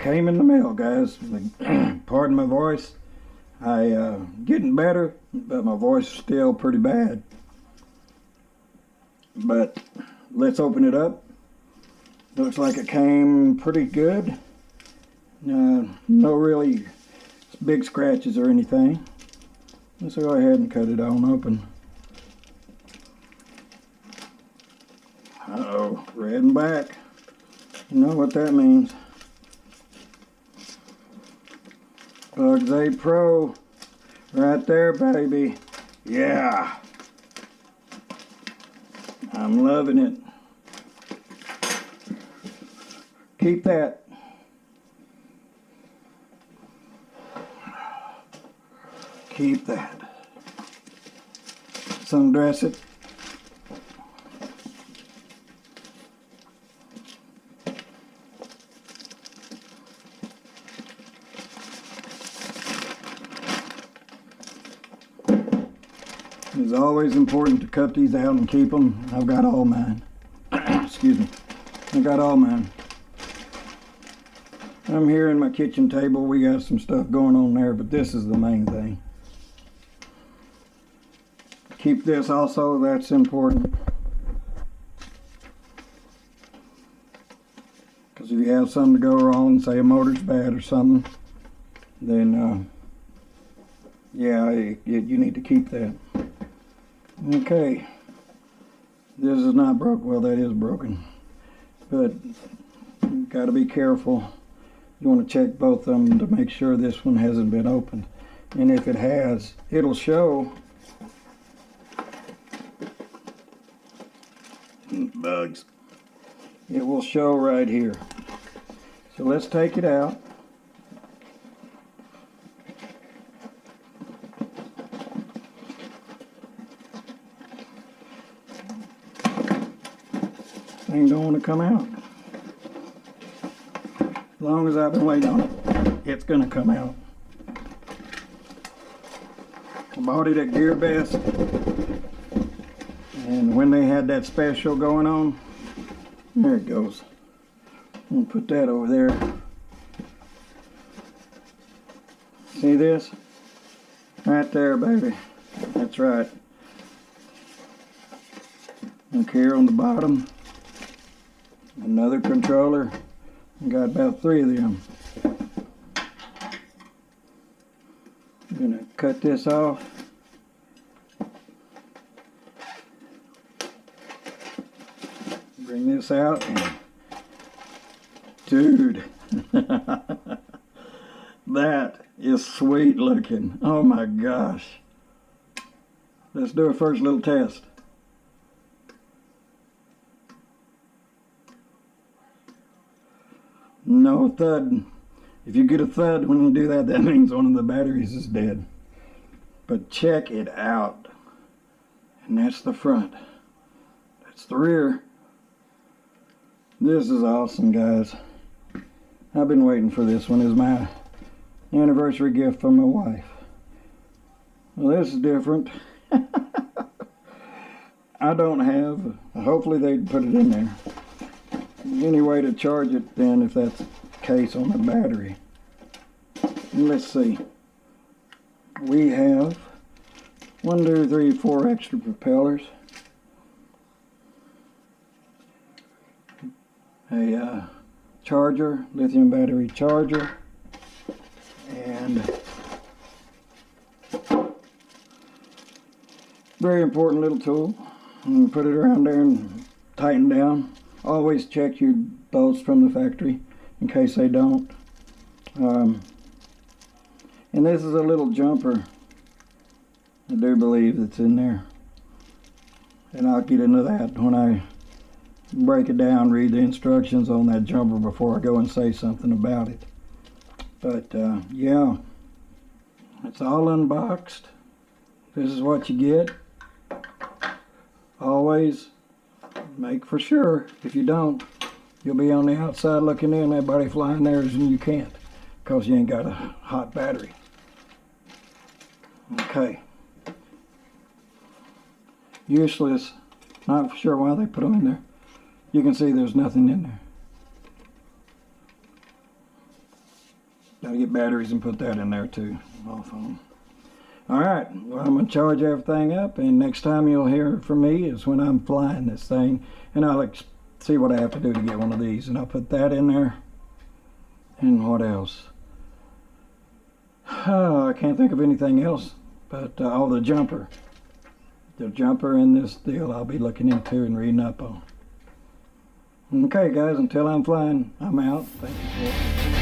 came in the mail, guys. Pardon my voice. I getting better, but my voice is still pretty bad. But let's open it up. Looks like it came pretty good. No really big scratches or anything. Let's go ahead and cut it on open. Uh-oh, red and black. You know what that means. Bugs 8 Pro. Right there, baby. Yeah. I'm loving it. Keep that. Keep that. Let's undress it. It's always important to cut these out and keep them. I've got all mine. Excuse me. I got all mine. I'm here in my kitchen table. We got some stuff going on there, but this is the main thing. Keep this also, that's important. Because if you have something to go wrong, say a motor's bad or something, then yeah, you need to keep that. Okay, this is not broke. Well, that is broken, but you got to be careful. You want to check both of them to make sure this one hasn't been opened, and if it has, it'll show. Bugs. It will show right here. So let's take it out. Thing don't want to come out. As long as I've been waiting on it, it's going to come out. I bought it at GearBest, and when they had that special going on, there it goes. I'm going to put that over there. See this? Right there, baby. That's right. Look here on the bottom. Another controller. I got about 3 of them. I'm gonna cut this off. Bring this out. And dude, that is sweet looking. Oh my gosh. Let's do a first little test. No thud. If you get a thud when you do that, that means one of the batteries is dead. But check it out. And that's the front. That's the rear. This is awesome, guys. I've been waiting for this one. It's my anniversary gift from my wife. Well, this is different. I don't have, hopefully they'd put it in there. Any way to charge it then, if that's the case on the battery. And let's see. We have 1, 2, 3, 4 extra propellers. A charger, lithium battery charger, and very important little tool. And put it around there and tighten down. Always check your bolts from the factory in case they don't. And this is a little jumper. I do believe it's in there. And I'll get into that when I break it down, read the instructions on that jumper before I go and say something about it. But yeah, it's all unboxed. This is what you get. Always make for sure. If you don't, you'll be on the outside looking in, everybody flying theirs, and you can't because you ain't got a hot battery. Okay. Useless. Not sure why they put them in there. You can see there's nothing in there. Gotta get batteries and put that in there too. Off on them. Alright, well, I'm going to charge everything up, and next time you'll hear from me is when I'm flying this thing, and I'll see what I have to do to get one of these, and I'll put that in there. And what else? I can't think of anything else, but the jumper. The jumper in this deal I'll be looking into and reading up on. Okay guys, until I'm flying, I'm out. Thank you for watching.